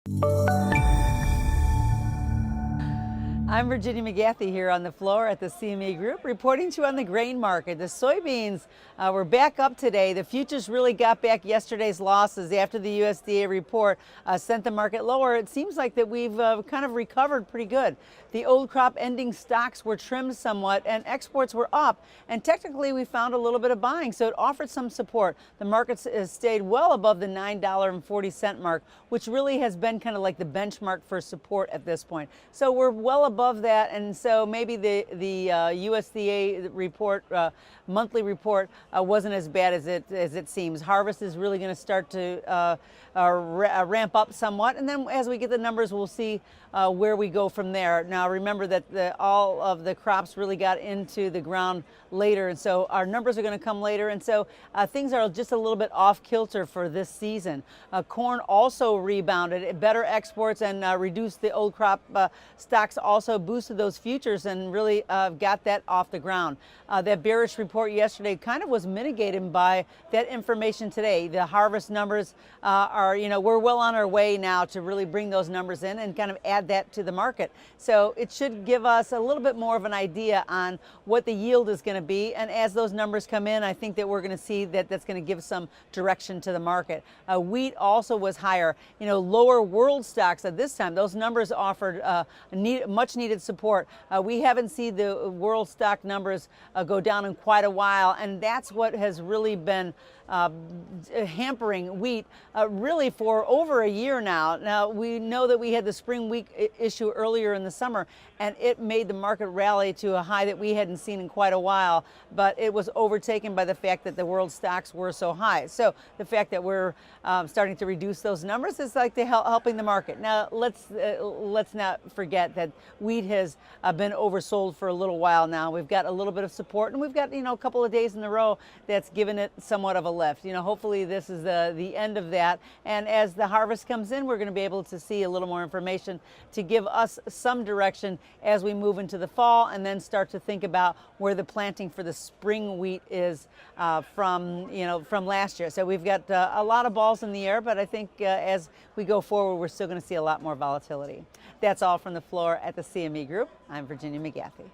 I'm Virginia McGathey here on the floor at the CME Group, reporting to you on the grain market. The soybeans were back up today. The futures really got back yesterday's losses after the USDA report sent the market lower. It seems like that we've kind of recovered pretty good. The old crop ending stocks were trimmed somewhat and exports were up. And technically we found a little bit of buying, so it offered some support. The market has stayed well above the $9.40 mark, which really has been kind of like the benchmark for support at this point. So we're well above that, and so maybe the USDA report, monthly report, wasn't as bad as it seems. Harvest is really going to start to ramp up somewhat, and then as we get the numbers, we'll see where we go from there. Now remember that all of the crops really got into the ground later, and so our numbers are going to come later, and so things are just a little bit off kilter for this season. Corn also rebounded, better exports, and reduced the old crop stocks also boosted those futures and really got that off the ground. That bearish report yesterday kind of was mitigated by that information today. The harvest numbers we're well on our way now to really bring those numbers in and kind of add that to the market. So it should give us a little bit more of an idea on what the yield is going to be. And as those numbers come in, I think that we're going to see that that's going to give some direction to the market. Wheat also was higher. Lower world stocks at this time. Those numbers offered much needed support. We haven't seen the world stock numbers go down in quite a while, and that's what has really been hampering wheat really for over a year now. Now we know that we had the spring wheat issue earlier in the summer, and it made the market rally to a high that we hadn't seen in quite a while, but it was overtaken by the fact that the world stocks were so high. So the fact that we're starting to reduce those numbers is like helping the market. Now let's not forget that wheat has been oversold for a little while now. We've got a little bit of support, and we've got a couple of days in a row that's given it somewhat of a lift. Hopefully this is the end of that, and as the harvest comes in, we're going to be able to see a little more information to give us some direction as we move into the fall, and then start to think about where the planting for the spring wheat is from last year. So we've got a lot of balls in the air, but I think as we go forward, we're still going to see a lot more volatility. That's all from the floor at the CME Group. I'm Virginia McGathey.